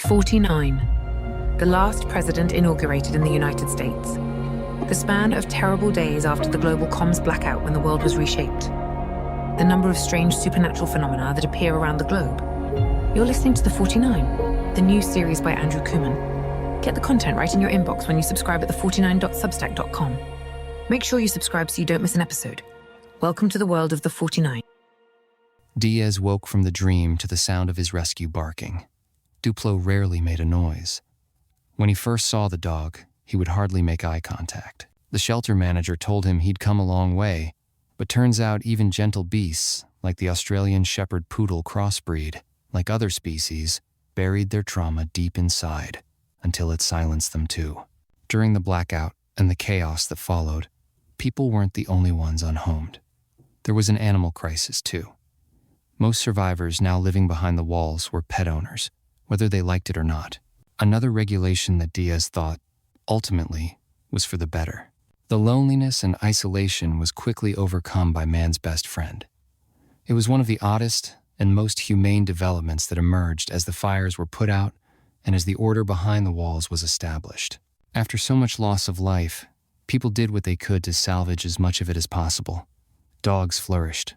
49. The last president inaugurated in the United States. The span of terrible days after the global comms blackout when the world was reshaped. The number of strange supernatural phenomena that appear around the globe. You're listening to The 49, the new series by Andrew Kooman. Get the content right in your inbox when you subscribe at the49.substack.com. Make sure you subscribe so you don't miss an episode. Welcome to the world of The 49. Diaz woke from the dream to the sound of his rescue barking. Duplo rarely made a noise. When he first saw the dog, he would hardly make eye contact. The shelter manager told him he'd come a long way, but turns out even gentle beasts, like the Australian Shepherd Poodle crossbreed, like other species, buried their trauma deep inside, until it silenced them too. During the blackout and the chaos that followed, people weren't the only ones unhomed. There was an animal crisis too. Most survivors now living behind the walls were pet owners, whether they liked it or not. Another regulation that Diaz thought, ultimately, was for the better. The loneliness and isolation was quickly overcome by man's best friend. It was one of the oddest and most humane developments that emerged as the fires were put out and as the order behind the walls was established. After so much loss of life, people did what they could to salvage as much of it as possible. Dogs flourished.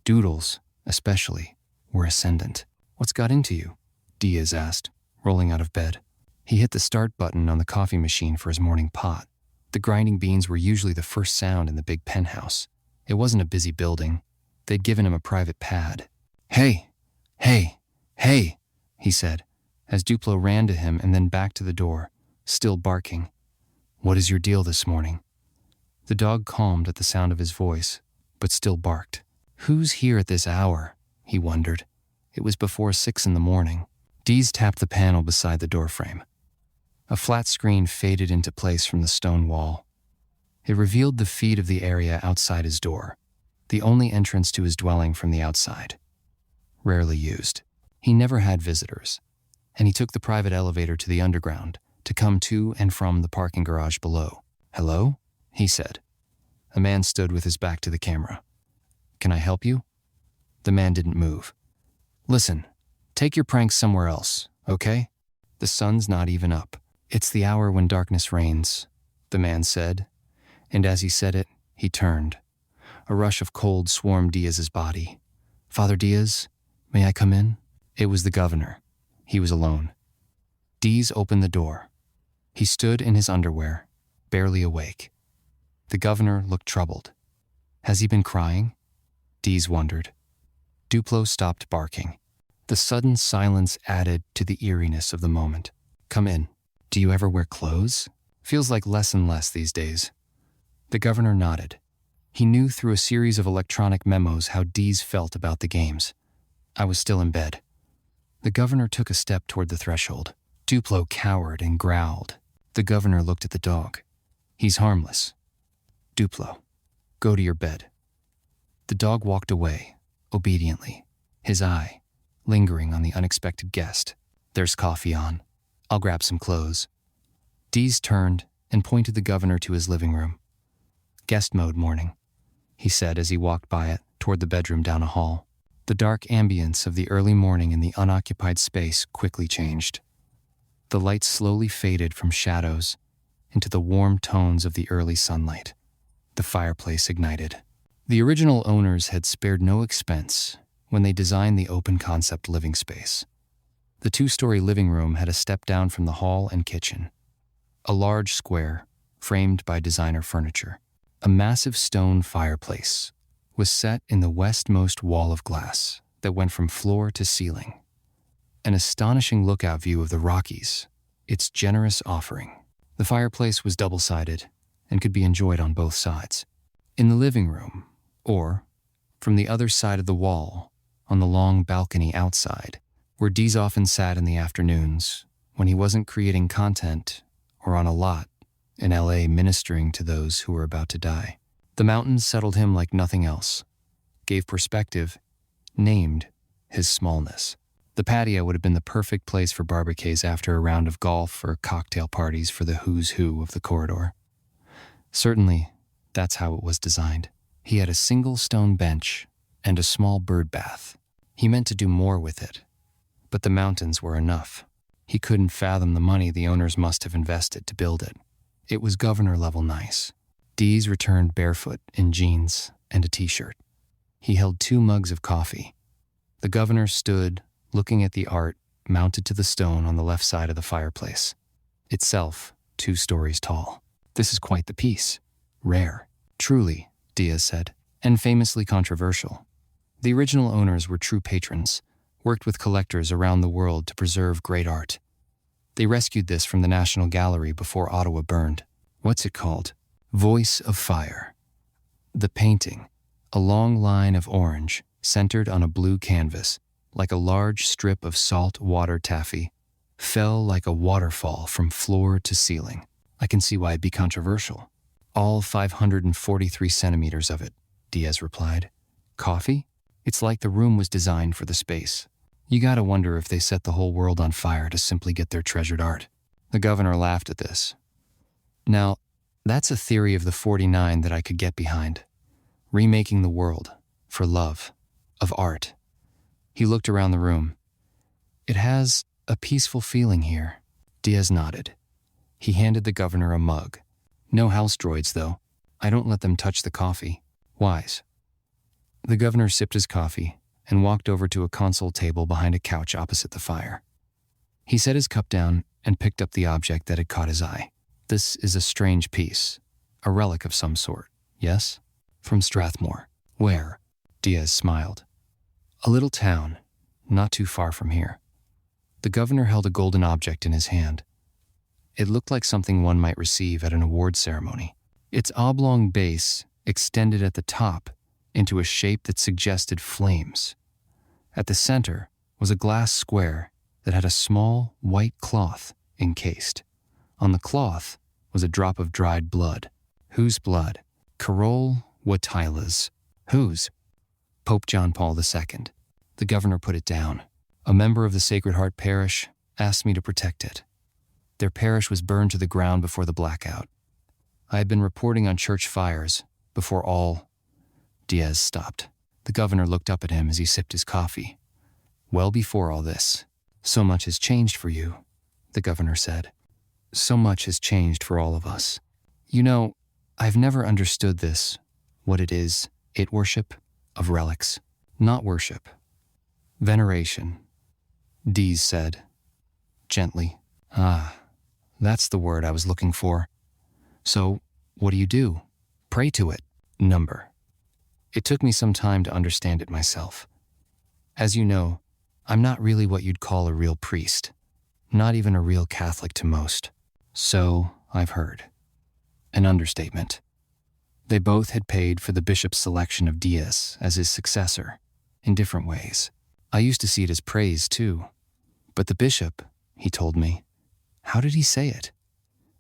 Doodles, especially, were ascendant. "What's got into you?" Diaz asked, rolling out of bed. He hit the start button on the coffee machine for his morning pot. The grinding beans were usually the first sound in the big penthouse. It wasn't a busy building. They'd given him a private pad. Hey, he said, as Duplo ran to him and then back to the door, still barking. "What is your deal this morning?" The dog calmed at the sound of his voice, but still barked. Who's here at this hour? He wondered. It was before 6 in the morning. Dees tapped the panel beside the doorframe. A flat screen faded into place from the stone wall. It revealed the feed of the area outside his door, the only entrance to his dwelling from the outside. Rarely used. He never had visitors, and he took the private elevator to the underground to come to and from the parking garage below. "Hello?" he said. A man stood with his back to the camera. "Can I help you?" The man didn't move. "Listen, take your pranks somewhere else, okay? The sun's not even up. It's the hour when darkness reigns," the man said, and as he said it, he turned. A rush of cold swarmed Diaz's body. "Father Diaz, may I come in?" It was the governor. He was alone. Diaz opened the door. He stood in his underwear, barely awake. The governor looked troubled. Has he been crying? Diaz wondered. Duplo stopped barking. The sudden silence added to the eeriness of the moment. "Come in. Do you ever wear clothes? Feels like less and less these days." The governor nodded. He knew through a series of electronic memos how Diaz felt about the games. "I was still in bed." The governor took a step toward the threshold. Duplo cowered and growled. The governor looked at the dog. "He's harmless." "Duplo, go to your bed." The dog walked away, obediently, his eye lingering on the unexpected guest. "There's coffee on. I'll grab some clothes." Diaz turned and pointed the governor to his living room. "Guest mode morning," he said as he walked by it toward the bedroom down a hall. The dark ambience of the early morning in the unoccupied space quickly changed. The light slowly faded from shadows into the warm tones of the early sunlight. The fireplace ignited. The original owners had spared no expense when they designed the open-concept living space. The 2-story living room had a step down from the hall and kitchen. A large square, framed by designer furniture. A massive stone fireplace was set in the westmost wall of glass that went from floor to ceiling. An astonishing lookout view of the Rockies, its generous offering. The fireplace was double-sided and could be enjoyed on both sides. In the living room, or from the other side of the wall, on the long balcony outside, where Diaz often sat in the afternoons when he wasn't creating content or on a lot in LA ministering to those who were about to die. The mountains settled him like nothing else, gave perspective, named his smallness. The patio would have been the perfect place for barbecues after a round of golf or cocktail parties for the who's who of the corridor. Certainly, that's how it was designed. He had a single stone bench and a small bird bath. He meant to do more with it, but the mountains were enough. He couldn't fathom the money the owners must have invested to build it. It was governor-level nice. Dees returned barefoot in jeans and a t-shirt. He held 2 mugs of coffee. The governor stood, looking at the art mounted to the stone on the left side of the fireplace, itself 2 stories tall. This is quite the piece. Rare. Truly, Diaz said, and famously controversial. The original owners were true patrons, worked with collectors around the world to preserve great art. They rescued this from the National Gallery before Ottawa burned. What's it called? Voice of Fire. The painting, a long line of orange, centered on a blue canvas, like a large strip of salt water taffy, fell like a waterfall from floor to ceiling. I can see why it'd be controversial. All 543 centimeters of it, Diaz replied. Coffee? It's like the room was designed for the space. You gotta wonder if they set the whole world on fire to simply get their treasured art. The governor laughed at this. Now, that's a theory of the 49 that I could get behind. Remaking the world, for love, of art. He looked around the room. It has a peaceful feeling here. Diaz nodded. He handed the governor a mug. No house droids, though. I don't let them touch the coffee. Wise. The governor sipped his coffee and walked over to a console table behind a couch opposite the fire. He set his cup down and picked up the object that had caught his eye. This is a strange piece, a relic of some sort, yes? From Strathmore. Where? Diaz smiled. A little town, not too far from here. The governor held a golden object in his hand. It looked like something one might receive at an award ceremony. Its oblong base extended at the top into a shape that suggested flames. At the center was a glass square that had a small white cloth encased. On the cloth was a drop of dried blood. Whose blood? Carol Watila's. Whose? Pope John Paul II. The governor put it down. A member of the Sacred Heart Parish asked me to protect it. Their parish was burned to the ground before the blackout. I had been reporting on church fires before all... Diaz stopped. The governor looked up at him as he sipped his coffee. Well before all this. So much has changed for you, the governor said. So much has changed for all of us. You know, I've never understood this, what it is, it worship of relics, not worship. Veneration, Dees said, gently. Ah, that's the word I was looking for. So, what do? Pray to it. Number. It took me some time to understand it myself. As you know, I'm not really what you'd call a real priest, not even a real Catholic to most. So, I've heard. An understatement. They both had paid for the bishop's selection of Diaz as his successor, in different ways. I used to see it as praise, too. But the bishop, he told me, how did he say it?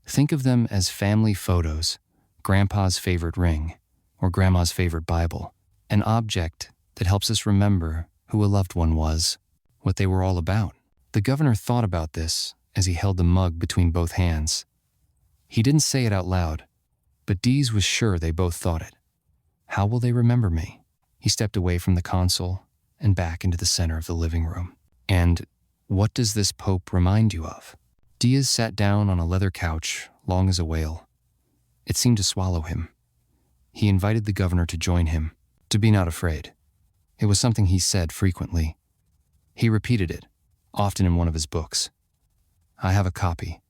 Think of them as family photos, Grandpa's favorite ring, or Grandma's favorite Bible, an object that helps us remember who a loved one was, what they were all about. The governor thought about this as he held the mug between both hands. He didn't say it out loud, but Dees was sure they both thought it. How will they remember me? He stepped away from the console and back into the center of the living room. And what does this pope remind you of? Diaz sat down on a leather couch, long as a whale. It seemed to swallow him. He invited the governor to join him, to be not afraid. It was something he said frequently. He repeated it, often in one of his books. I have a copy.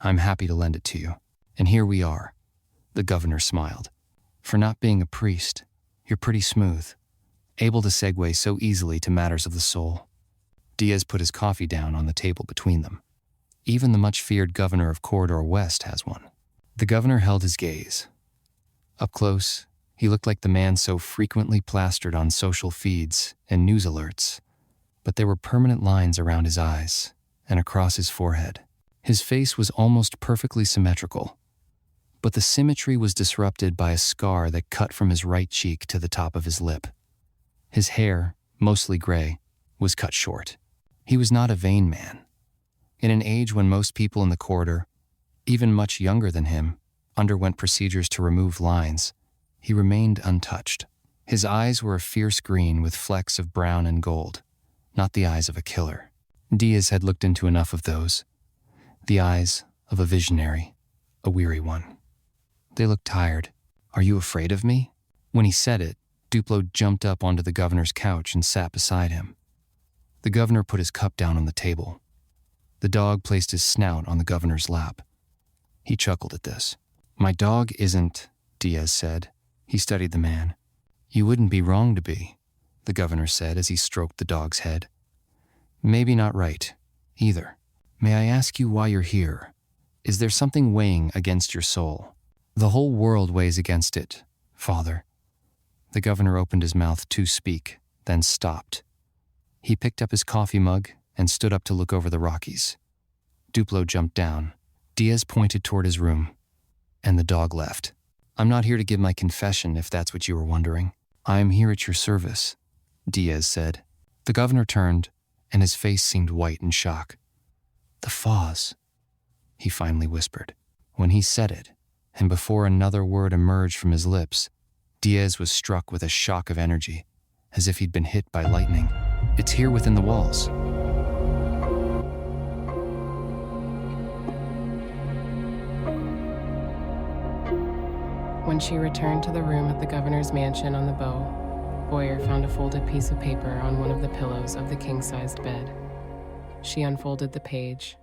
I'm happy to lend it to you. And here we are. The governor smiled. For not being a priest, you're pretty smooth, able to segue so easily to matters of the soul. Diaz put his coffee down on the table between them. Even the much-feared governor of Corridor West has one. The governor held his gaze. Up close, he looked like the man so frequently plastered on social feeds and news alerts, but there were permanent lines around his eyes and across his forehead. His face was almost perfectly symmetrical, but the symmetry was disrupted by a scar that cut from his right cheek to the top of his lip. His hair, mostly gray, was cut short. He was not a vain man. In an age when most people in the corridor, even much younger than him, underwent procedures to remove lines, he remained untouched. His eyes were a fierce green with flecks of brown and gold, not the eyes of a killer. Diaz had looked into enough of those. The eyes of a visionary, a weary one. They looked tired. "Are you afraid of me?" When he said it, Duplo jumped up onto the governor's couch and sat beside him. The governor put his cup down on the table. The dog placed his snout on the governor's lap. He chuckled at this. "My dog isn't," Diaz said. He studied the man. "You wouldn't be wrong to be," the governor said as he stroked the dog's head. "Maybe not right, either. May I ask you why you're here? Is there something weighing against your soul?" "The whole world weighs against it, Father." The governor opened his mouth to speak, then stopped. He picked up his coffee mug and stood up to look over the Rockies. Duplo jumped down. Diaz pointed toward his room, and the dog left. "I'm not here to give my confession, if that's what you were wondering. I am here at your service," Diaz said. The governor turned, and his face seemed white in shock. "The Foz," he finally whispered. When he said it, and before another word emerged from his lips, Diaz was struck with a shock of energy, as if he'd been hit by lightning. "It's here within the walls." When she returned to the room at the governor's mansion on the bow, Boyer found a folded piece of paper on one of the pillows of the king-sized bed. She unfolded the page.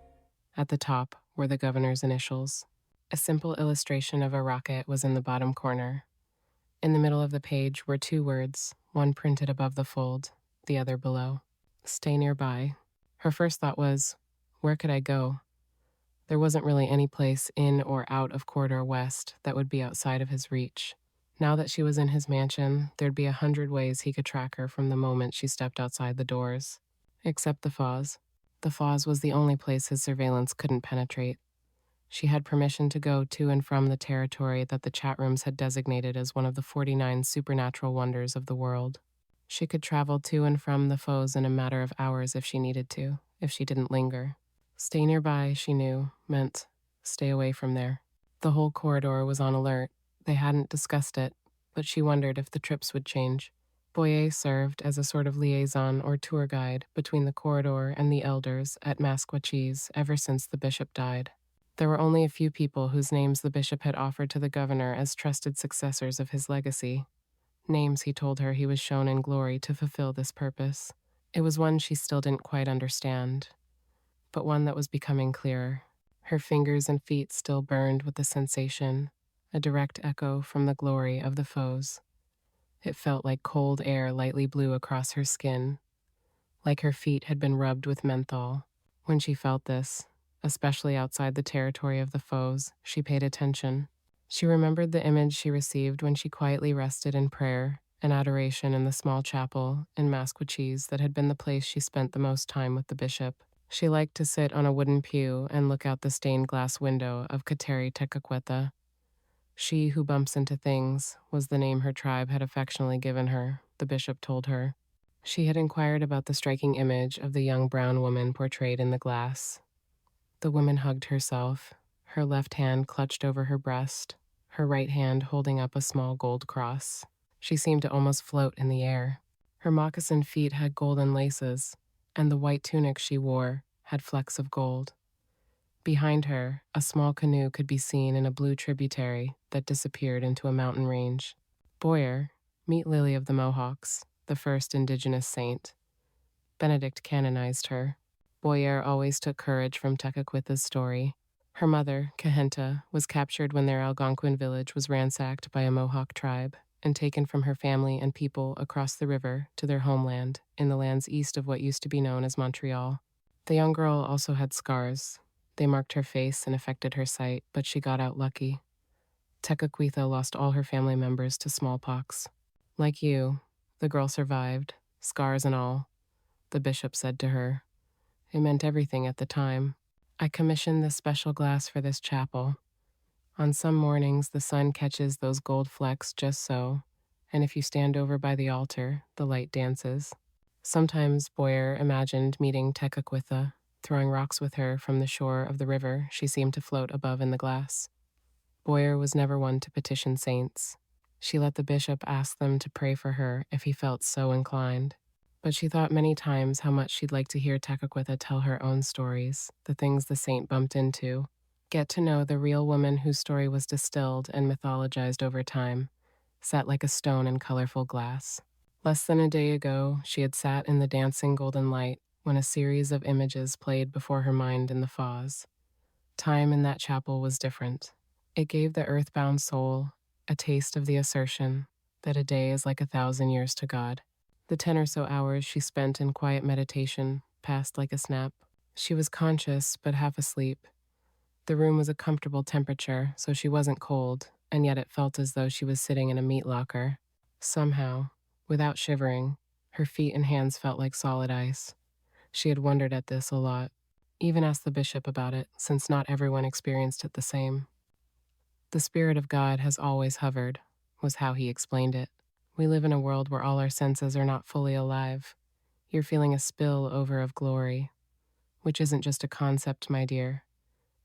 At the top were the governor's initials. A simple illustration of a rocket was in the bottom corner. In the middle of the page were two words, one printed above the fold, the other below. "Stay nearby." Her first thought was, where could I go? There wasn't really any place in or out of Corridor West that would be outside of his reach. Now that she was in his mansion, there'd be 100 ways he could track her from the moment she stepped outside the doors. Except the Foz. The Foz was the only place his surveillance couldn't penetrate. She had permission to go to and from the territory that the chat rooms had designated as one of the 49 supernatural wonders of the world. She could travel to and from the Foz in a matter of hours if she needed to, if she didn't linger. Stay nearby, she knew, meant stay away from there. The whole corridor was on alert. They hadn't discussed it, but she wondered if the trips would change. Boyer served as a sort of liaison or tour guide between the corridor and the elders at Masquatchis ever since the bishop died. There were only a few people whose names the bishop had offered to the governor as trusted successors of his legacy. Names, he told her, he was shown in glory to fulfill this purpose. It was one she still didn't quite understand, but one that was becoming clearer. Her fingers and feet still burned with the sensation, a direct echo from the glory of the Foz. It felt like cold air lightly blew across her skin, like her feet had been rubbed with menthol. When she felt this, especially outside the territory of the Foz, she paid attention. She remembered the image she received when she quietly rested in prayer and adoration in the small chapel in Masquatchis that had been the place she spent the most time with the bishop. She liked to sit on a wooden pew and look out the stained glass window of Kateri Tekakwitha. She who bumps into things was the name her tribe had affectionately given her, the bishop told her. She had inquired about the striking image of the young brown woman portrayed in the glass. The woman hugged herself, her left hand clutched over her breast, her right hand holding up a small gold cross. She seemed to almost float in the air. Her moccasined feet had golden laces, and the white tunic she wore had flecks of gold. Behind her, a small canoe could be seen in a blue tributary that disappeared into a mountain range. Boyer, meet Lily of the Mohawks, the first indigenous saint. Benedict canonized her. Boyer always took courage from Tekakwitha's story. Her mother, Kahenta, was captured when their Algonquin village was ransacked by a Mohawk tribe and taken from her family and people across the river to their homeland in the lands east of what used to be known as Montreal. The young girl also had scars. They marked her face and affected her sight, but she got out lucky. Tekakwitha lost all her family members to smallpox. Like you, the girl survived, scars and all, the bishop said to her. It meant everything at the time. I commissioned this special glass for this chapel. On some mornings, the sun catches those gold flecks just so, and if you stand over by the altar, the light dances. Sometimes Boyer imagined meeting Tekakwitha, throwing rocks with her from the shore of the river she seemed to float above in the glass. Boyer was never one to petition saints. She let the bishop ask them to pray for her if he felt so inclined. But she thought many times how much she'd like to hear Tekakwitha tell her own stories, the things the saint bumped into, get to know the real woman whose story was distilled and mythologized over time, set like a stone in colorful glass. Less than a day ago, she had sat in the dancing golden light when a series of images played before her mind in the Foz. Time in that chapel was different. It gave the earthbound soul a taste of the assertion that a day is like 1,000 years to God. The 10 or so hours she spent in quiet meditation passed like a snap. She was conscious but half asleep. The room was a comfortable temperature, so she wasn't cold, and yet it felt as though she was sitting in a meat locker. Somehow, without shivering, her feet and hands felt like solid ice. She had wondered at this a lot, even asked the bishop about it, since not everyone experienced it the same. The Spirit of God has always hovered, was how he explained it. We live in a world where all our senses are not fully alive. You're feeling a spill over of glory, which isn't just a concept, my dear.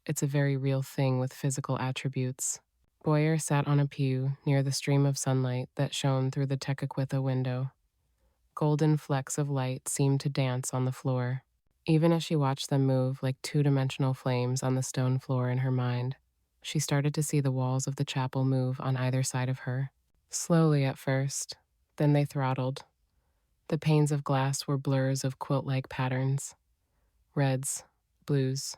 It's a very real thing with physical attributes. Boyer sat on a pew near the stream of sunlight that shone through the Tekakwitha window. Golden flecks of light seemed to dance on the floor, even as she watched them move like two-dimensional flames on the stone floor in her mind. She started to see the walls of the chapel move on either side of her. Slowly at first, then they throttled. The panes of glass were blurs of quilt-like patterns. Reds, blues,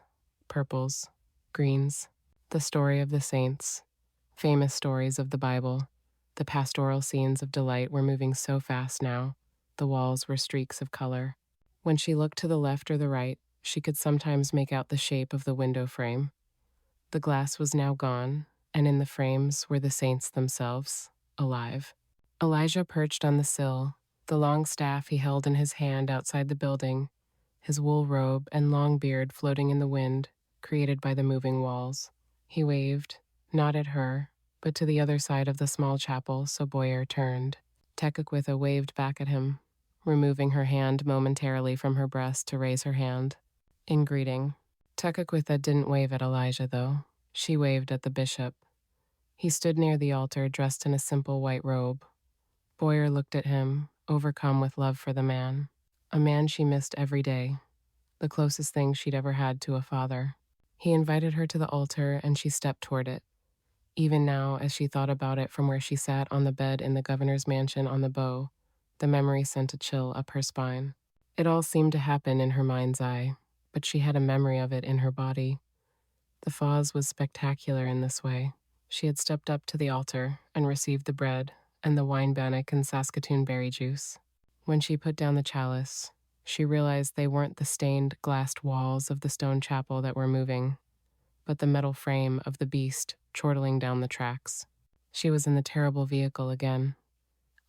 purples, greens. The story of the saints, famous stories of the Bible. The pastoral scenes of delight were moving so fast now. The walls were streaks of color. When she looked to the left or the right, she could sometimes make out the shape of the window frame. The glass was now gone, and in the frames were the saints themselves, alive. Elijah perched on the sill, the long staff he held in his hand outside the building, his wool robe and long beard floating in the wind, created by the moving walls. He waved, not at her, but to the other side of the small chapel, so Boyer turned. Tekakwitha waved back at him, removing her hand momentarily from her breast to raise her hand. In greeting, Tekakwitha didn't wave at Elijah, though. She waved at the bishop. He stood near the altar, dressed in a simple white robe. Boyer looked at him, overcome with love for the man. A man she missed every day, the closest thing she'd ever had to a father. He invited her to the altar, and she stepped toward it. Even now, as she thought about it from where she sat on the bed in the governor's mansion on the bow, the memory sent a chill up her spine. It all seemed to happen in her mind's eye, but she had a memory of it in her body. The Foz was spectacular in this way. She had stepped up to the altar and received the bread and the wine bannock and Saskatoon berry juice. When she put down the chalice, she realized they weren't the stained glassed walls of the stone chapel that were moving, but the metal frame of the beast chortling down the tracks. She was in the terrible vehicle again.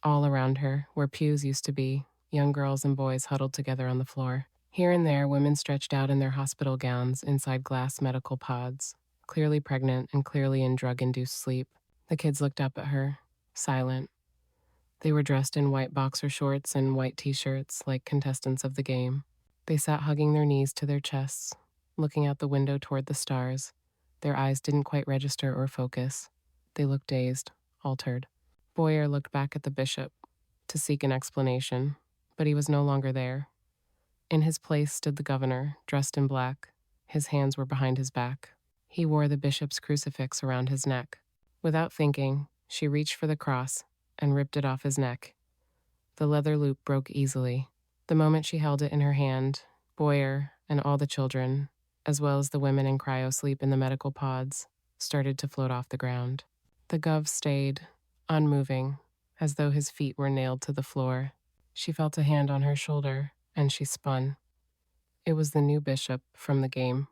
All around her, where pews used to be, young girls and boys huddled together on the floor. Here and there, women stretched out in their hospital gowns inside glass medical pods, clearly pregnant and clearly in drug-induced sleep. The kids looked up at her, silent. They were dressed in white boxer shorts and white t-shirts like contestants of the game. They sat hugging their knees to their chests, looking out the window toward the stars. Their eyes didn't quite register or focus. They looked dazed, altered. Boyer looked back at the bishop to seek an explanation, but he was no longer there. In his place stood the governor, dressed in black. His hands were behind his back. He wore the bishop's crucifix around his neck. Without thinking, she reached for the cross and ripped it off his neck. The leather loop broke easily. The moment she held it in her hand, Boyer and all the children, as well as the women in cryo-sleep in the medical pods, started to float off the ground. The gov stayed, unmoving, as though his feet were nailed to the floor. She felt a hand on her shoulder, and she spun. It was the new bishop from the game.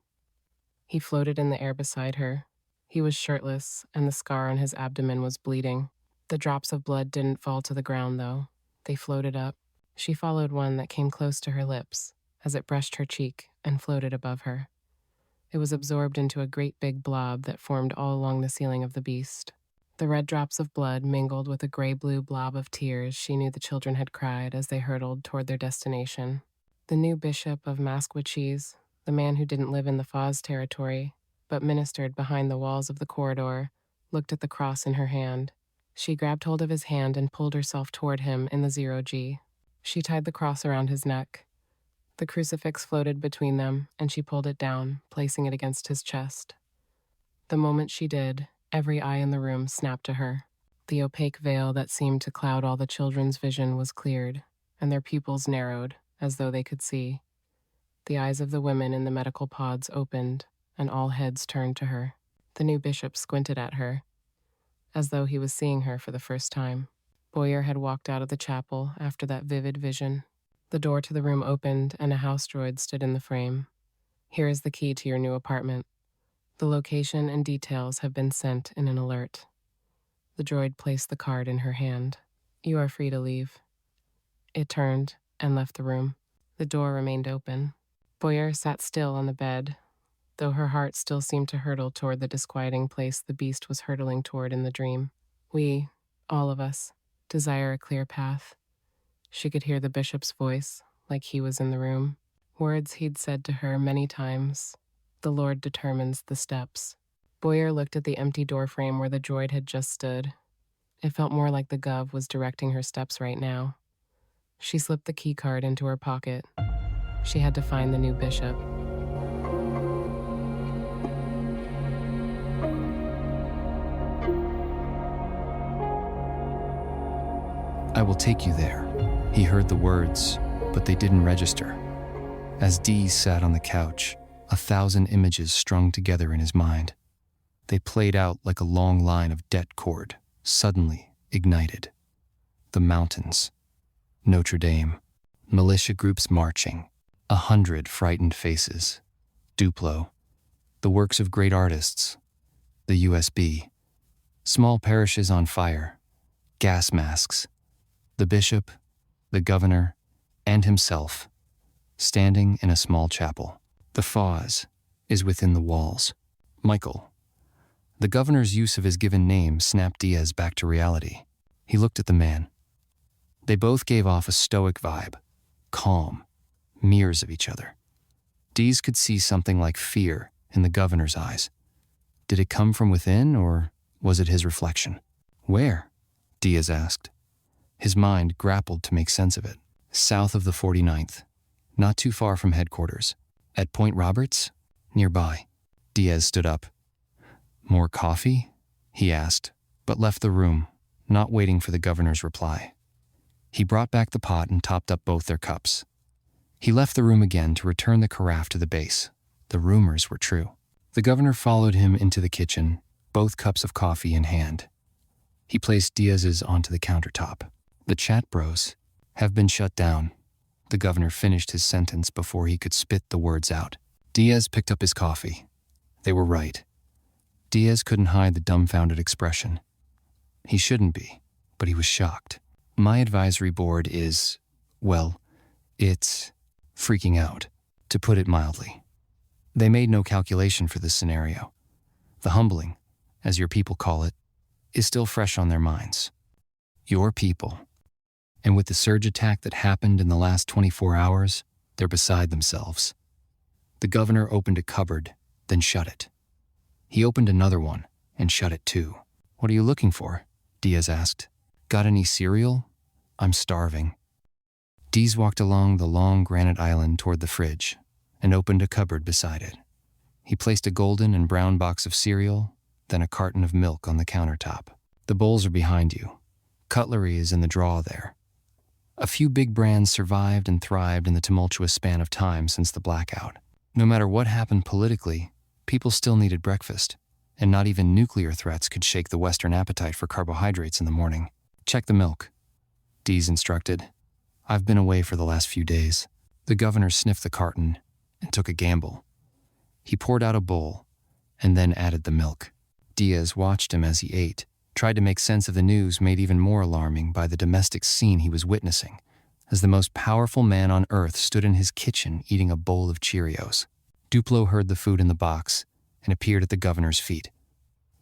He floated in the air beside her. He was shirtless, and the scar on his abdomen was bleeding. The drops of blood didn't fall to the ground, though. They floated up. She followed one that came close to her lips, as it brushed her cheek and floated above her. It was absorbed into a great big blob that formed all along the ceiling of the beast. The red drops of blood mingled with a gray-blue blob of tears she knew the children had cried as they hurtled toward their destination. The new bishop of Masquatchis, the man who didn't live in the Foz territory, but ministered behind the walls of the corridor, looked at the cross in her hand. She grabbed hold of his hand and pulled herself toward him in the 0G. She tied the cross around his neck. The crucifix floated between them, and she pulled it down, placing it against his chest. The moment she did, every eye in the room snapped to her. The opaque veil that seemed to cloud all the children's vision was cleared, and their pupils narrowed, as though they could see. The eyes of the women in the medical pods opened, and all heads turned to her. The new bishop squinted at her, as though he was seeing her for the first time. Boyer had walked out of the chapel after that vivid vision. The door to the room opened, and a house droid stood in the frame. "Here is the key to your new apartment. The location and details have been sent in an alert." The droid placed the card in her hand. "You are free to leave." It turned and left the room. The door remained open. Boyer sat still on the bed, though her heart still seemed to hurtle toward the disquieting place the beast was hurtling toward in the dream. "We, all of us, desire a clear path." She could hear the bishop's voice, like he was in the room. Words he'd said to her many times. "The Lord determines the steps." Boyer looked at the empty doorframe where the droid had just stood. It felt more like the Gov was directing her steps right now. She slipped the key card into her pocket. She had to find the new bishop. "I will take you there." He heard the words, but they didn't register. As Dee sat on the couch, 1,000 images strung together in his mind. They played out like a long line of det cord, suddenly ignited. The mountains, Notre Dame, militia groups marching, 100 frightened faces, Duplo, the works of great artists, the USB, small parishes on fire, gas masks, the bishop, the governor, and himself, standing in a small chapel. The Foz is within the walls. Michael. The governor's use of his given name snapped Diaz back to reality. He looked at the man. They both gave off a stoic vibe, calm, mirrors of each other. Diaz could see something like fear in the governor's eyes. Did it come from within, or was it his reflection? "Where?" Diaz asked. His mind grappled to make sense of it. "South of the 49th, not too far from headquarters. At Point Roberts? Nearby." Diaz stood up. "More coffee?" he asked, but left the room, not waiting for the governor's reply. He brought back the pot and topped up both their cups. He left the room again to return the carafe to the base. The rumors were true. The governor followed him into the kitchen, both cups of coffee in hand. He placed Diaz's onto the countertop. "The chat bros have been shut down." The governor finished his sentence before he could spit the words out. Diaz picked up his coffee. They were right. Diaz couldn't hide the dumbfounded expression. He shouldn't be, but he was shocked. "My advisory board is, well, it's freaking out, to put it mildly. They made no calculation for this scenario. The humbling, as your people call it, is still fresh on their minds. Your people. And with the surge attack that happened in the last 24 hours, they're beside themselves." The governor opened a cupboard, then shut it. He opened another one and shut it too. "What are you looking for?" Diaz asked. "Got any cereal? I'm starving." Diaz walked along the long granite island toward the fridge and opened a cupboard beside it. He placed a golden and brown box of cereal, then a carton of milk on the countertop. "The bowls are behind you. Cutlery is in the drawer there." A few big brands survived and thrived in the tumultuous span of time since the blackout. No matter what happened politically, people still needed breakfast, and not even nuclear threats could shake the Western appetite for carbohydrates in the morning. "Check the milk," Dees instructed. "I've been away for the last few days." The governor sniffed the carton and took a gamble. He poured out a bowl and then added the milk. Diaz watched him as he ate, tried to make sense of the news made even more alarming by the domestic scene he was witnessing, as the most powerful man on earth stood in his kitchen eating a bowl of Cheerios. Duplo heard the food in the box and appeared at the governor's feet.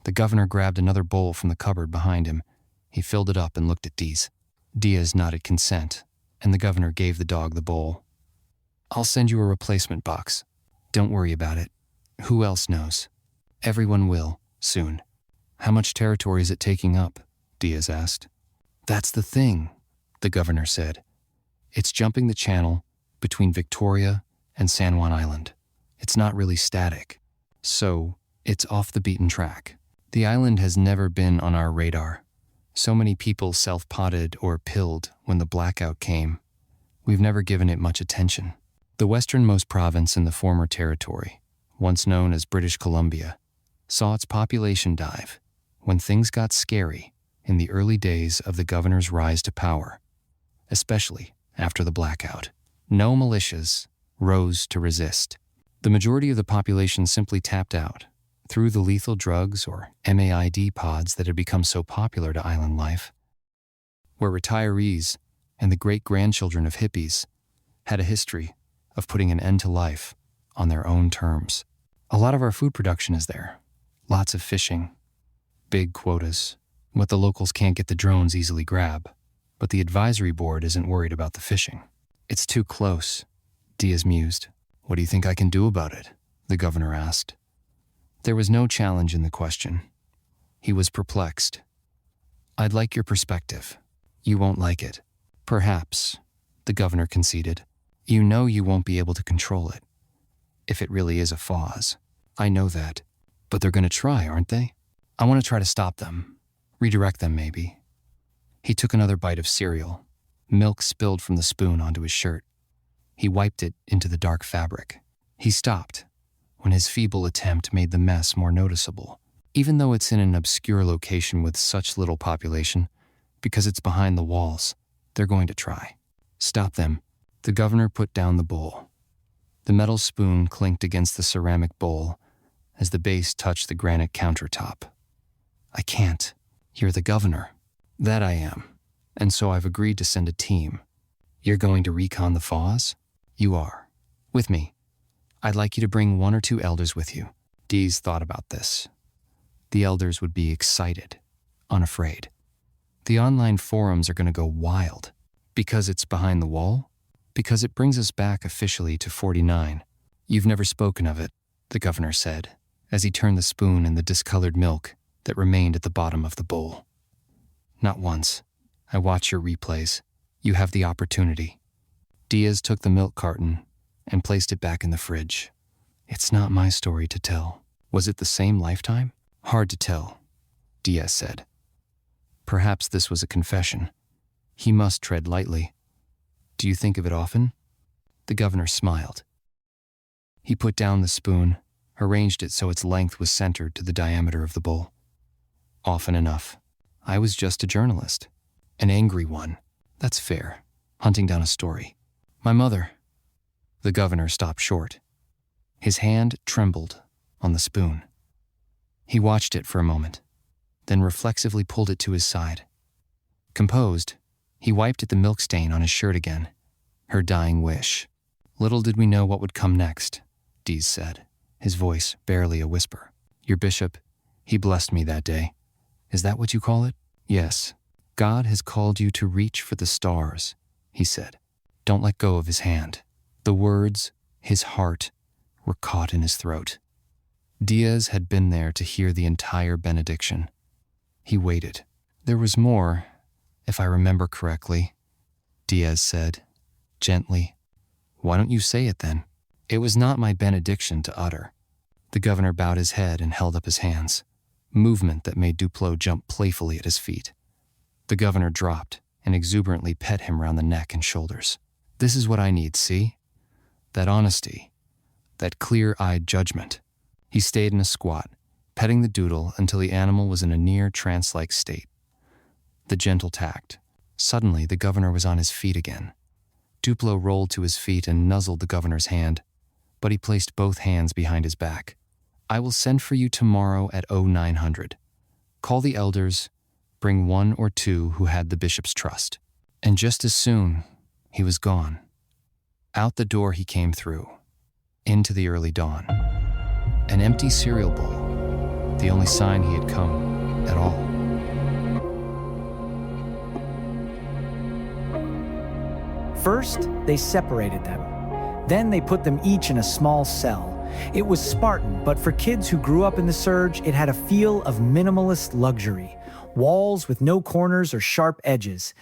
The governor grabbed another bowl from the cupboard behind him. He filled it up and looked at Diaz. Diaz nodded consent, and the governor gave the dog the bowl. "I'll send you a replacement box. Don't worry about it. Who else knows? Everyone will, soon." "How much territory is it taking up?" Diaz asked. "That's the thing," the governor said. It's jumping the channel between Victoria and San Juan Island. It's not really static, so it's off the beaten track. The island has never been on our radar. So many people self-potted or pilled when the blackout came. We've never given it much attention. The westernmost province in the former territory, once known as British Columbia, saw its population dive when things got scary in the early days of the governor's rise to power, especially after the blackout. No militias rose to resist. The majority of the population simply tapped out through the lethal drugs or MAID pods that had become so popular to island life, where retirees and the great-grandchildren of hippies had a history of putting an end to life on their own terms. A lot of our food production is there. Lots of fishing, big quotas, what the locals can't get the drones easily grab. But the advisory board isn't worried about the fishing. It's too close, Diaz mused. What do you think I can do about it? The governor asked. There was no challenge in the question. He was perplexed. I'd like your perspective. You won't like it. Perhaps, the governor conceded. You know you won't be able to control it, if it really is a FAWS. I know that, but they're going to try, aren't they? I want to try to stop them. Redirect them, maybe. He took another bite of cereal. Milk spilled from the spoon onto his shirt. He wiped it into the dark fabric. He stopped when his feeble attempt made the mess more noticeable. Even though it's in an obscure location with such little population, because it's behind the walls, they're going to try. Stop them. The governor put down the bowl. The metal spoon clinked against the ceramic bowl as the base touched the granite countertop. I can't. You're the governor. That I am. And so I've agreed to send a team. You're going to recon the FAWS? You are. With me. I'd like you to bring 1 or 2 elders with you. Dees thought about this. The elders would be excited, unafraid. The online forums are going to go wild. Because it's behind the wall? Because it brings us back officially to 49. You've never spoken of it, the governor said, as he turned the spoon in the discolored milk that remained at the bottom of the bowl. Not once. I watch your replays. You have the opportunity. Diaz took the milk carton and placed it back in the fridge. It's not my story to tell. Was it the same lifetime? Hard to tell, Diaz said. Perhaps this was a confession. He must tread lightly. Do you think of it often? The governor smiled. He put down the spoon, arranged it so its length was centered to the diameter of the bowl. Often enough. I was just a journalist. An angry one. That's fair. Hunting down a story. My mother. The governor stopped short. His hand trembled on the spoon. He watched it for a moment, then reflexively pulled it to his side. Composed, he wiped at the milk stain on his shirt again. Her dying wish. Little did we know what would come next, Dees said, his voice barely a whisper. Your bishop, he blessed me that day. Is that what you call it? Yes. God has called you to reach for the stars, he said. Don't let go of his hand. The words, his heart, were caught in his throat. Diaz had been there to hear the entire benediction. He waited. There was more, if I remember correctly, Diaz said, gently. Why don't you say it then? It was not my benediction to utter. The governor bowed his head and held up his hands, movement that made Duplo jump playfully at his feet. The governor dropped and exuberantly pet him round the neck and shoulders. This is what I need, see? That honesty, that clear-eyed judgment. He stayed in a squat, petting the doodle until the animal was in a near trance-like state. The gentle tact. Suddenly, the governor was on his feet again. Duplo rolled to his feet and nuzzled the governor's hand, but he placed both hands behind his back. I will send for you tomorrow at 0900. Call the elders, bring 1 or 2 who had the bishop's trust. And just as soon, he was gone. Out the door he came through, into the early dawn. An empty cereal bowl, the only sign he had come at all. First, they separated them. Then they put them each in a small cell. It was Spartan, but for kids who grew up in the Surge, it had a feel of minimalist luxury. Walls with no corners or sharp edges.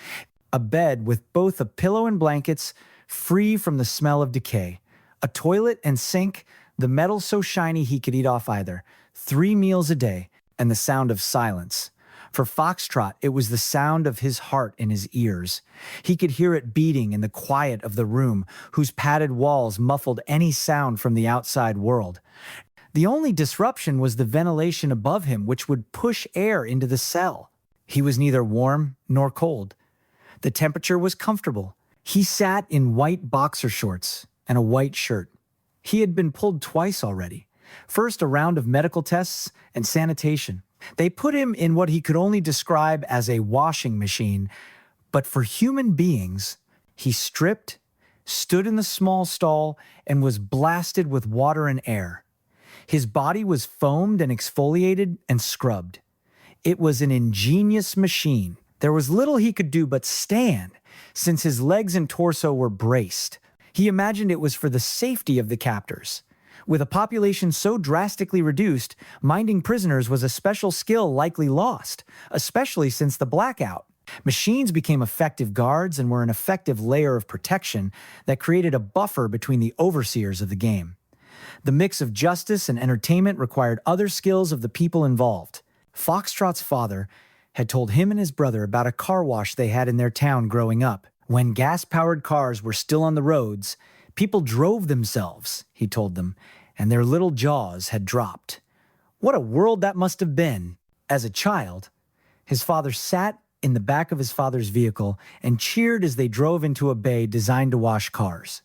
A bed with both a pillow and blankets, free from the smell of decay. A toilet and sink, the metal so shiny he could eat off either. 3 meals a day, and the sound of silence. For Foxtrot, it was the sound of his heart in his ears. He could hear it beating in the quiet of the room, whose padded walls muffled any sound from the outside world. The only disruption was the ventilation above him, which would push air into the cell. He was neither warm nor cold. The temperature was comfortable. He sat in white boxer shorts and a white shirt. He had been pulled twice already. First, a round of medical tests and sanitation. They put him in what he could only describe as a washing machine, but for human beings, he stripped, stood in the small stall, and was blasted with water and air. His body was foamed and exfoliated and scrubbed. It was an ingenious machine. There was little he could do but stand, since his legs and torso were braced. He imagined it was for the safety of the captors. With a population so drastically reduced, minding prisoners was a special skill likely lost, especially since the blackout. Machines became effective guards and were an effective layer of protection that created a buffer between the overseers of the game. The mix of justice and entertainment required other skills of the people involved. Foxtrot's father had told him and his brother about a car wash they had in their town growing up. When gas-powered cars were still on the roads, people drove themselves, he told them, and their little jaws had dropped. What a world that must have been. As a child, his father sat in the back of his father's vehicle and cheered as they drove into a bay designed to wash cars.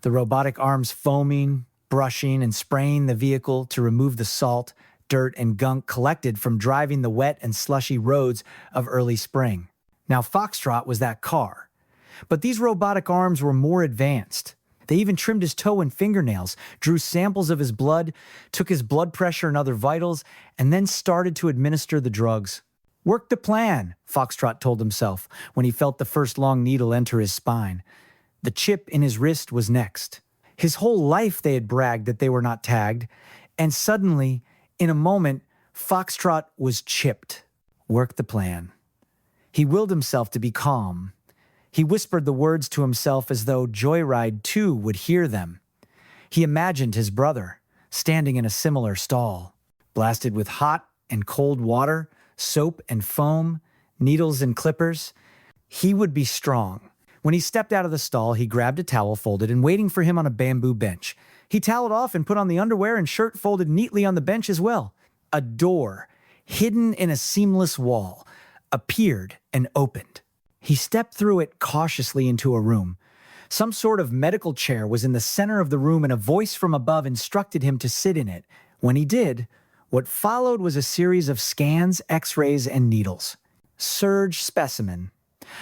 The robotic arms foaming, brushing, and spraying the vehicle to remove the salt, dirt, and gunk collected from driving the wet and slushy roads of early spring. Now, Foxtrot was that car. But these robotic arms were more advanced. They even trimmed his toe and fingernails, drew samples of his blood, took his blood pressure and other vitals, and then started to administer the drugs. Work the plan, Foxtrot told himself when he felt the first long needle enter his spine. The chip in his wrist was next. His whole life they had bragged that they were not tagged, and suddenly, in a moment, Foxtrot was chipped. Work the plan. He willed himself to be calm. He whispered the words to himself as though Joyride too would hear them. He imagined his brother, standing in a similar stall, blasted with hot and cold water, soap and foam, needles and clippers. He would be strong. When he stepped out of the stall, he grabbed a towel folded and waiting for him on a bamboo bench. He toweled off and put on the underwear and shirt folded neatly on the bench as well. A door, hidden in a seamless wall, appeared and opened. He stepped through it cautiously into a room. Some sort of medical chair was in the center of the room and a voice from above instructed him to sit in it. When he did, what followed was a series of scans, x-rays, and needles. Surge specimen.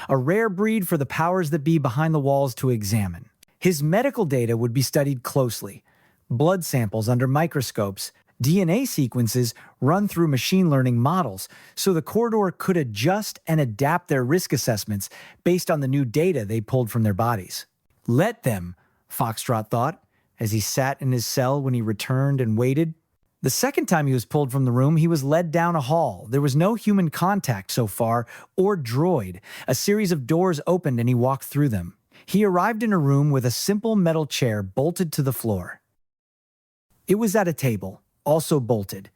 A rare breed for the powers that be behind the walls to examine. His medical data would be studied closely. Blood samples under microscopes, DNA sequences run through machine learning models, so the corridor could adjust and adapt their risk assessments based on the new data they pulled from their bodies. Let them, Foxtrot thought, as he sat in his cell when he returned and waited. The second time he was pulled from the room, he was led down a hall. There was no human contact so far, or droid. A series of doors opened and he walked through them. He arrived in a room with a simple metal chair bolted to the floor. It was at a table, also bolted.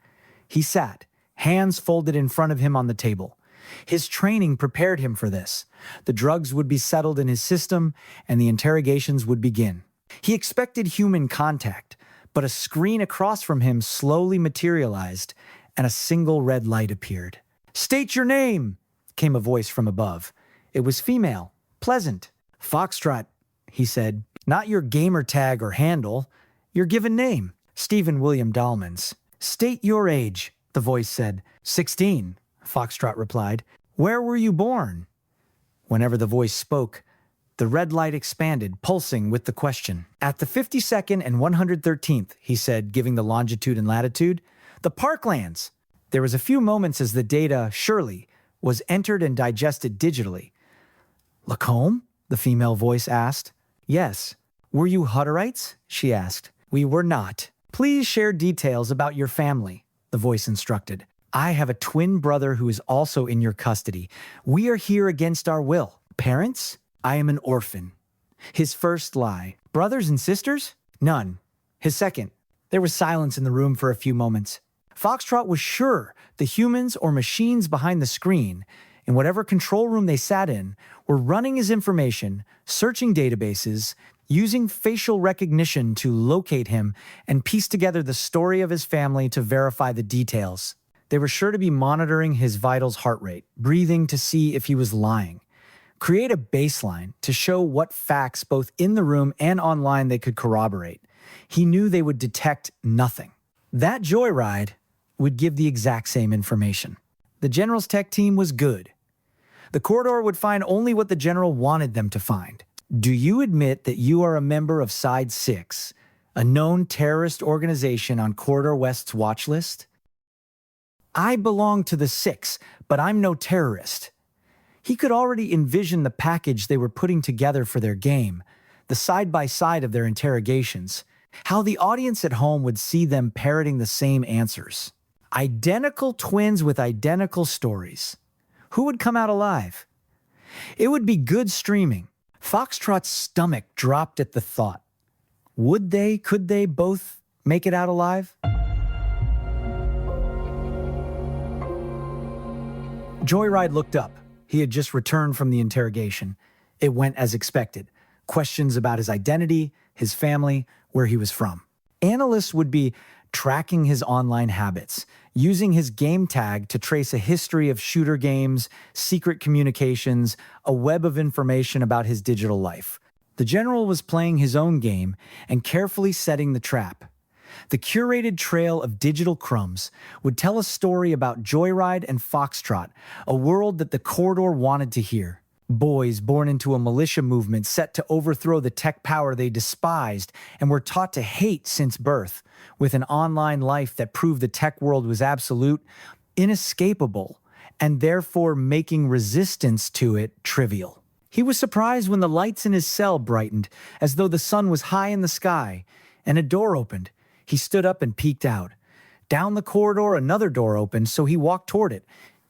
He sat, hands folded in front of him on the table. His training prepared him for this. The drugs would be settled in his system, and the interrogations would begin. He expected human contact, but a screen across from him slowly materialized, and a single red light appeared. "State your name," came a voice from above. It was female, pleasant. "Foxtrot," he said. "Not your gamer tag or handle. Your given name." "Stephen William Dahlmans." "State your age," the voice said. 16, Foxtrot replied. "Where were you born?" Whenever the voice spoke, the red light expanded, pulsing with the question. "At the 52nd and 113th, he said, giving the longitude and latitude. "The Parklands." There was a few moments as the data, surely, was entered and digested digitally. "Lacombe?" the female voice asked. "Yes." "Were you Hutterites?" she asked. "We were not." "Please share details about your family," the voice instructed. I have a twin brother who is also in your custody. We are here against our will. Parents? I am an orphan. His first lie. Brothers and sisters? None. His second. There was silence in the room for a few moments. Foxtrot was sure the humans or machines behind the screen, in whatever control room they sat in, were running his information, searching databases, using facial recognition to locate him and piece together the story of his family to verify the details. They were sure to be monitoring his vitals, heart rate, breathing to see if he was lying. Create a baseline to show what facts both in the room and online they could corroborate. He knew they would detect nothing. That joyride would give the exact same information. The General's tech team was good. The corridor would find only what the General wanted them to find. Do you admit that you are a member of Side 6, a known terrorist organization on Corridor West's watch list? I belong to the 6, but I'm no terrorist. He could already envision the package they were putting together for their game, the side-by-side of their interrogations, how the audience at home would see them parroting the same answers. Identical twins with identical stories. Who would come out alive? It would be good streaming. Foxtrot's stomach dropped at the thought. Could they both make it out alive? Joyride looked up. He had just returned from the interrogation. It went as expected. Questions about his identity, his family, where he was from. Analysts would be tracking his online habits, using his game tag to trace a history of shooter games, secret communications, a web of information about his digital life. The General was playing his own game and carefully setting the trap. The curated trail of digital crumbs would tell a story about Joyride and Foxtrot, a world that the Corridor wanted to hear. Boys born into a militia movement set to overthrow the tech power they despised and were taught to hate since birth, with an online life that proved the tech world was absolute, inescapable, and therefore making resistance to it trivial. He was surprised when the lights in his cell brightened, as though the sun was high in the sky, and a door opened. He stood up and peeked out. Down the corridor, another door opened, so he walked toward it.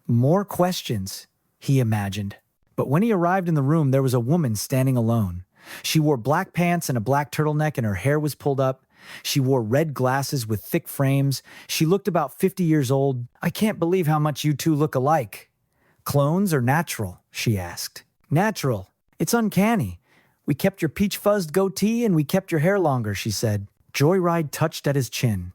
More questions, he imagined. But when he arrived in the room, there was a woman standing alone. She wore black pants and a black turtleneck, and her hair was pulled up. She wore red glasses with thick frames. She looked about 50 years old. I can't believe how much you two look alike. Clones or natural? She asked. Natural. It's uncanny. We kept your peach-fuzzed goatee and we kept your hair longer, she said. Joyride touched at his chin.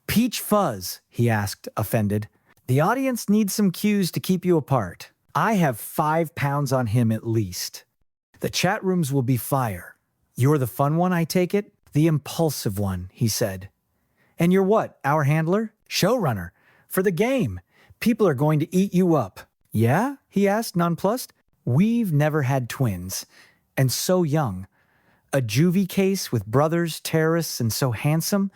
Peach fuzz? He asked, offended. The audience needs some cues to keep you apart. I have 5 pounds on him at least. The chat rooms will be fire. You're the fun one, I take it? The impulsive one, he said. And you're what, our handler? Showrunner. For the game. People are going to eat you up. Yeah? He asked, nonplussed. We've never had twins. And so young. A juvie case with brothers, terrorists, and so handsome.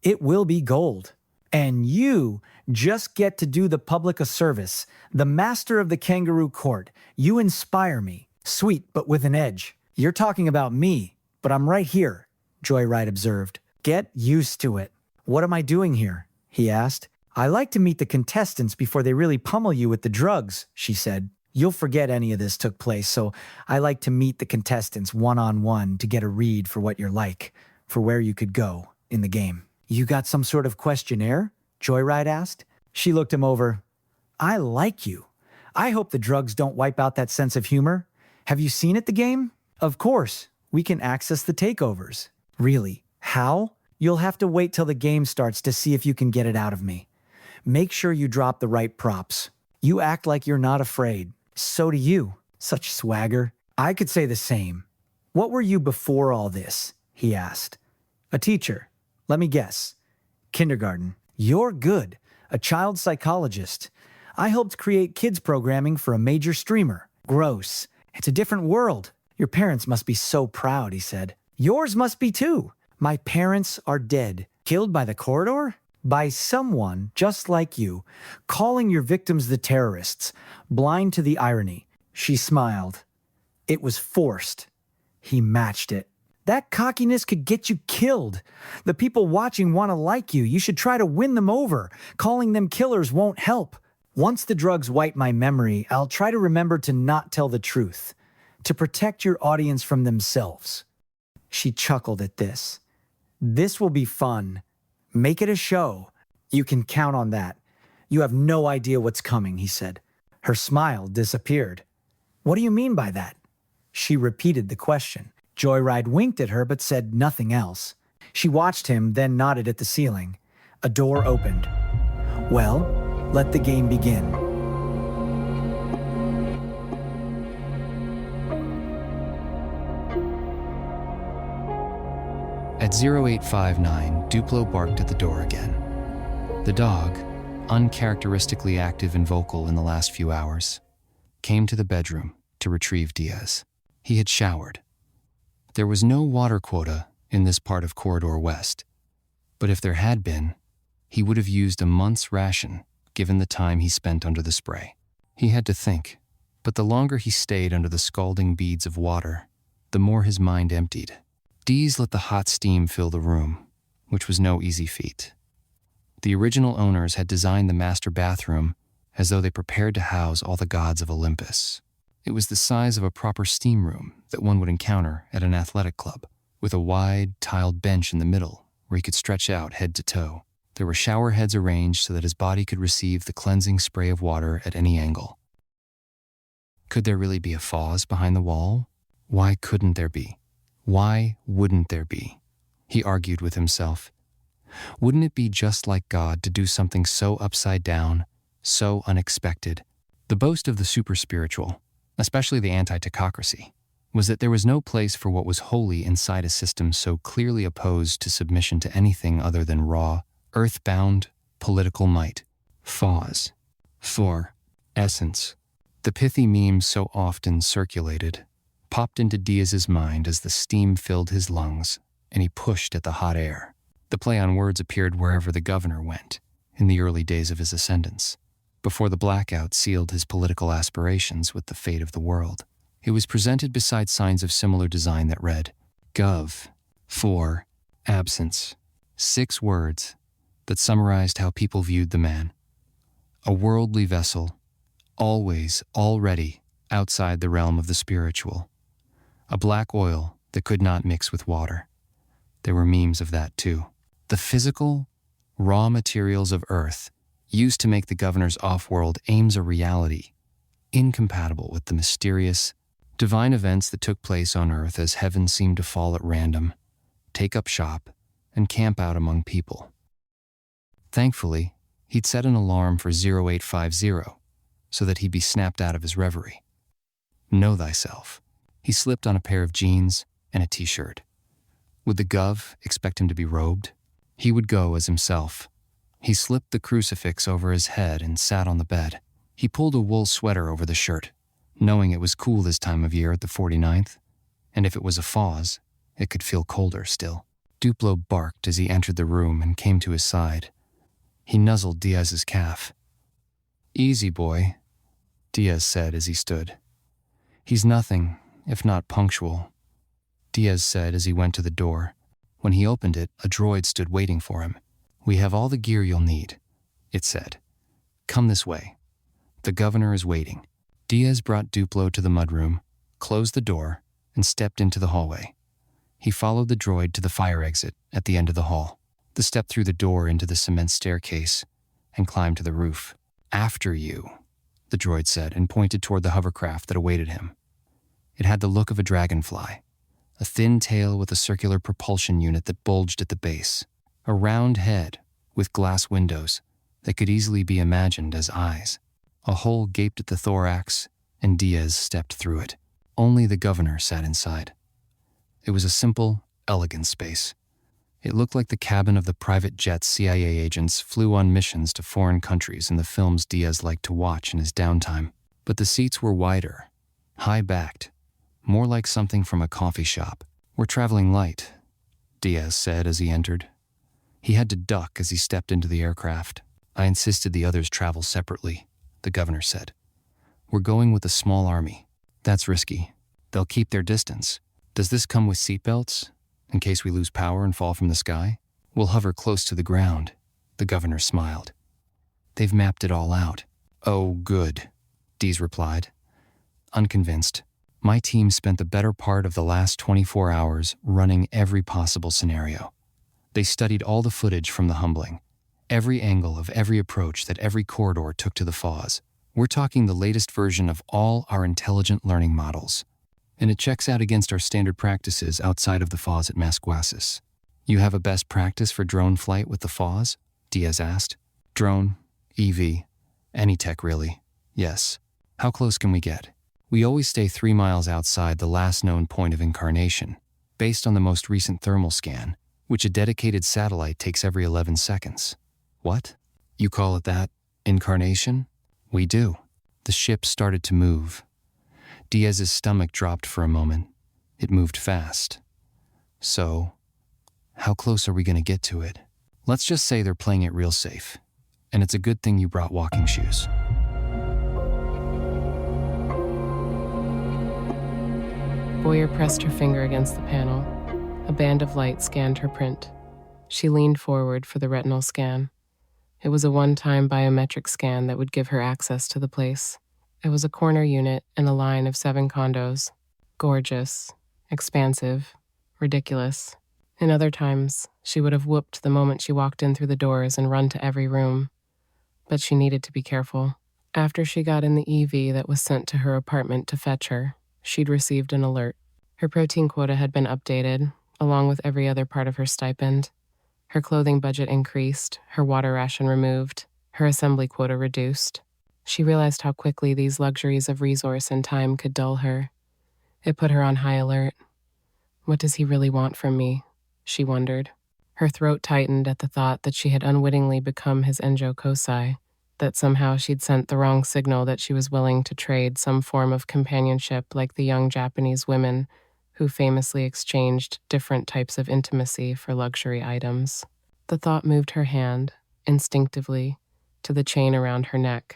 It will be gold. And you just get to do the public a service. The master of the kangaroo court. You inspire me. Sweet, but with an edge. You're talking about me, but I'm right here, Joyride observed. Get used to it. What am I doing here? He asked. I like to meet the contestants before they really pummel you with the drugs, she said. You'll forget any of this took place, so I like to meet the contestants one-on-one to get a read for what you're like, for where you could go in the game. You got some sort of questionnaire? Joyride asked. She looked him over. I like you. I hope the drugs don't wipe out that sense of humor. Have you seen it, the game? Of course. We can access the takeovers. Really? How? You'll have to wait till the game starts to see if you can get it out of me. Make sure you drop the right props. You act like you're not afraid. So do you. Such swagger. I could say the same. What were you before all this? He asked. A teacher. Let me guess. Kindergarten. You're good. A child psychologist. I helped create kids programming for a major streamer. Gross. It's a different world. Your parents must be so proud, he said. Yours must be too. My parents are dead. Killed by the corridor? By someone just like you, calling your victims the terrorists, blind to the irony. She smiled. It was forced. He matched it. That cockiness could get you killed. The people watching want to like you. You should try to win them over. Calling them killers won't help. Once the drugs wipe my memory, I'll try to remember to not tell the truth, to protect your audience from themselves." She chuckled at this. "This will be fun. Make it a show. You can count on that. You have no idea what's coming," he said. Her smile disappeared. "What do you mean by that?" She repeated the question. Joyride winked at her but said nothing else. She watched him, then nodded at the ceiling. A door opened. "Well, let the game begin." At 0859, Duplo barked at the door again. The dog, uncharacteristically active and vocal in the last few hours, came to the bedroom to retrieve Diaz. He had showered. There was no water quota in this part of Corridor West, but if there had been, he would have used a month's ration given the time he spent under the spray. He had to think, but the longer he stayed under the scalding beads of water, the more his mind emptied. Dees let the hot steam fill the room, which was no easy feat. The original owners had designed the master bathroom as though they prepared to house all the gods of Olympus. It was the size of a proper steam room that one would encounter at an athletic club, with a wide, tiled bench in the middle where he could stretch out head to toe. There were shower heads arranged so that his body could receive the cleansing spray of water at any angle. Could there really be a Foz behind the wall? Why couldn't there be? Why wouldn't there be? He argued with himself. Wouldn't it be just like God to do something so upside down, so unexpected? The boast of the super spiritual, especially the anti-technocracy, was that there was no place for what was holy inside a system so clearly opposed to submission to anything other than raw, earthbound, political might. Foz. For essence. The pithy memes so often circulated popped into Diaz's mind as the steam filled his lungs and he pushed at the hot air. The play on words appeared wherever the governor went, in the early days of his ascendance, before the blackout sealed his political aspirations with the fate of the world. It was presented beside signs of similar design that read, Gov. For absence. 6 words that summarized how people viewed the man. A worldly vessel, always, already, outside the realm of the spiritual. A black oil that could not mix with water. There were memes of that too. The physical, raw materials of Earth used to make the governor's off-world aims a reality, incompatible with the mysterious, divine events that took place on Earth as heaven seemed to fall at random, take up shop, and camp out among people. Thankfully, he'd set an alarm for 0850 so that he'd be snapped out of his reverie. Know thyself. He slipped on a pair of jeans and a t-shirt. Would the Gov expect him to be robed? He would go as himself. He slipped the crucifix over his head and sat on the bed. He pulled a wool sweater over the shirt, knowing it was cool this time of year at the 49th, and if it was a Foz, it could feel colder still. Duplo barked as he entered the room and came to his side. He nuzzled Diaz's calf. "Easy, boy," Diaz said as he stood. "He's nothing, if not punctual," Diaz said as he went to the door. When he opened it, a droid stood waiting for him. "We have all the gear you'll need," it said. "Come this way. The governor is waiting." Diaz brought Duplo to the mudroom, closed the door, and stepped into the hallway. He followed the droid to the fire exit at the end of the hall, the step through the door into the cement staircase, and climbed to the roof. "After you," the droid said and pointed toward the hovercraft that awaited him. It had the look of a dragonfly, a thin tail with a circular propulsion unit that bulged at the base, a round head with glass windows that could easily be imagined as eyes. A hole gaped at the thorax, and Diaz stepped through it. Only the governor sat inside. It was a simple, elegant space. It looked like the cabin of the private jets CIA agents flew on missions to foreign countries in the films Diaz liked to watch in his downtime. But the seats were wider, high-backed, more like something from a coffee shop. "We're traveling light," Diaz said as he entered. He had to duck as he stepped into the aircraft. "I insisted the others travel separately," the governor said. "We're going with a small army. That's risky. They'll keep their distance. Does this come with seatbelts?" In case we lose power and fall from the sky? We'll hover close to the ground. The governor smiled. They've mapped it all out. Oh, good, Dees replied. Unconvinced, my team spent the better part of the last 24 hours running every possible scenario. They studied all the footage from the humbling, every angle of every approach that every corridor took to the Foz. We're talking the latest version of all our intelligent learning models. And it checks out against our standard practices outside of the Foz at Masquasis. You have a best practice for drone flight with the Foz? Diaz asked. Drone, EV, any tech really. Yes. How close can we get? We always stay 3 miles outside the last known point of incarnation, based on the most recent thermal scan, which a dedicated satellite takes every 11 seconds. What? You call it that? Incarnation? We do. The ship started to move. Diaz's stomach dropped for a moment. It moved fast. So, how close are we going to get to it? Let's just say they're playing it real safe. And it's a good thing you brought walking shoes. Boyer pressed her finger against the panel. A band of light scanned her print. She leaned forward for the retinal scan. It was a one-time biometric scan that would give her access to the place. It was a corner unit in a line of 7 condos. Gorgeous, expansive, ridiculous. In other times, she would have whooped the moment she walked in through the doors and run to every room. But she needed to be careful. After she got in the EV that was sent to her apartment to fetch her, she'd received an alert. Her protein quota had been updated, along with every other part of her stipend. Her clothing budget increased, her water ration removed, her assembly quota reduced. She realized how quickly these luxuries of resource and time could dull her. It put her on high alert. What does he really want from me? She wondered. Her throat tightened at the thought that she had unwittingly become his Enjo Kosai, that somehow she'd sent the wrong signal that she was willing to trade some form of companionship like the young Japanese women who famously exchanged different types of intimacy for luxury items. The thought moved her hand, instinctively, to the chain around her neck.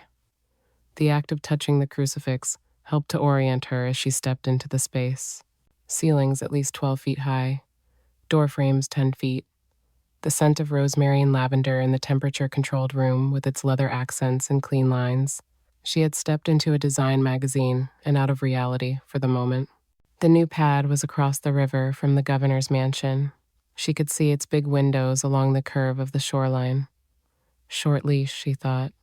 The act of touching the crucifix helped to orient her as she stepped into the space. Ceilings at least 12 feet high, door frames 10 feet, the scent of rosemary and lavender in the temperature-controlled room with its leather accents and clean lines. She had stepped into a design magazine and out of reality for the moment. The new pad was across the river from the governor's mansion. She could see its big windows along the curve of the shoreline. Short leash, she thought.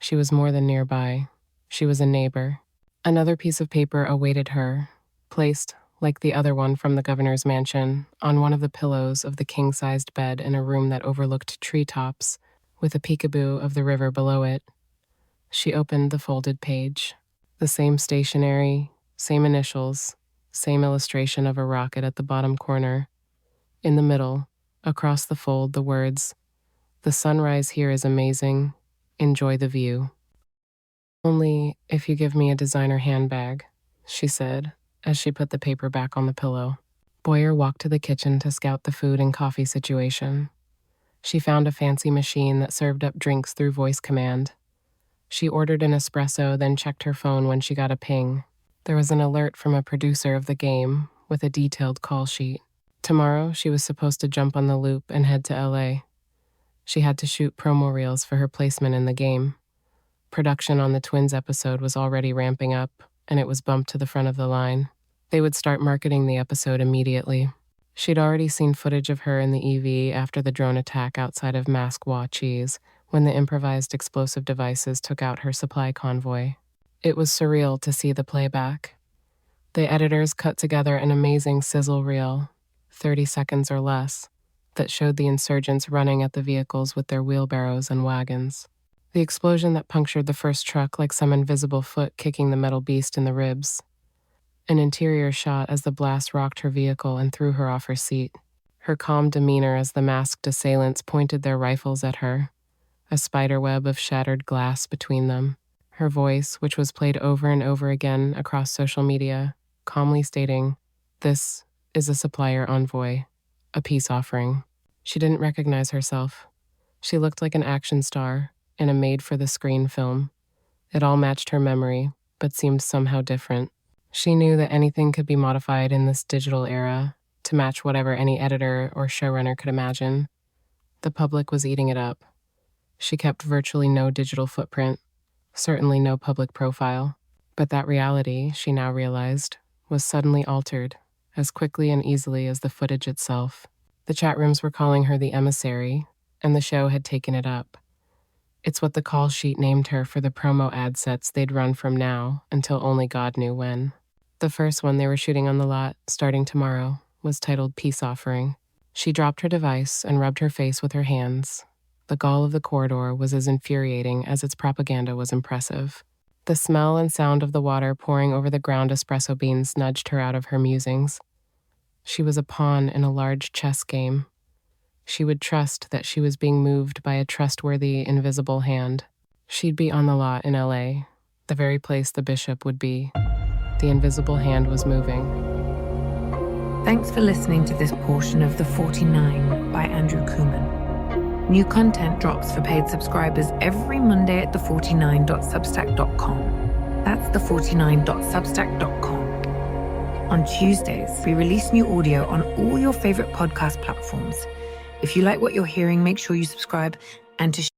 She was more than nearby. She was a neighbor. Another piece of paper awaited her, placed, like the other one from the governor's mansion, on one of the pillows of the king-sized bed in a room that overlooked treetops, with a peekaboo of the river below it. She opened the folded page. The same stationery, same initials, same illustration of a rocket at the bottom corner. In the middle, across the fold, the words, "The sunrise here is amazing. Enjoy the view." "Only if you give me a designer handbag," she said, as she put the paper back on the pillow. Boyer walked to the kitchen to scout the food and coffee situation. She found a fancy machine that served up drinks through voice command. She ordered an espresso, then checked her phone when she got a ping. There was an alert from a producer of the game with a detailed call sheet. Tomorrow, she was supposed to jump on the loop and head to LA. She had to shoot promo reels for her placement in the game. Production on the Twins episode was already ramping up, and it was bumped to the front of the line. They would start marketing the episode immediately. She'd already seen footage of her in the EV after the drone attack outside of Masqua Cheese, when the improvised explosive devices took out her supply convoy. It was surreal to see the playback. The editors cut together an amazing sizzle reel, 30 seconds or less, that showed the insurgents running at the vehicles with their wheelbarrows and wagons. The explosion that punctured the first truck like some invisible foot kicking the metal beast in the ribs. An interior shot as the blast rocked her vehicle and threw her off her seat. Her calm demeanor as the masked assailants pointed their rifles at her, a spiderweb of shattered glass between them. Her voice, which was played over and over again across social media, calmly stating, "This is a supplier envoy, a peace offering." She didn't recognize herself. She looked like an action star in a made-for-the-screen film. It all matched her memory, but seemed somehow different. She knew that anything could be modified in this digital era to match whatever any editor or showrunner could imagine. The public was eating it up. She kept virtually no digital footprint, certainly no public profile. But that reality, she now realized, was suddenly altered, as quickly and easily as the footage itself. The chat rooms were calling her the emissary, and the show had taken it up. It's what the call sheet named her for the promo ad sets they'd run from now until only God knew when. The first one they were shooting on the lot, starting tomorrow, was titled Peace Offering. She dropped her device and rubbed her face with her hands. The gall of the corridor was as infuriating as its propaganda was impressive. The smell and sound of the water pouring over the ground espresso beans nudged her out of her musings. She was a pawn in a large chess game. She would trust that she was being moved by a trustworthy, invisible hand. She'd be on the lot in LA, the very place the bishop would be. The invisible hand was moving. Thanks for listening to this portion of The 49 by Andrew Kooman. New content drops for paid subscribers every Monday at the49.substack.com. That's the49.substack.com. On Tuesdays, we release new audio on all your favorite podcast platforms. If you like what you're hearing, make sure you subscribe and to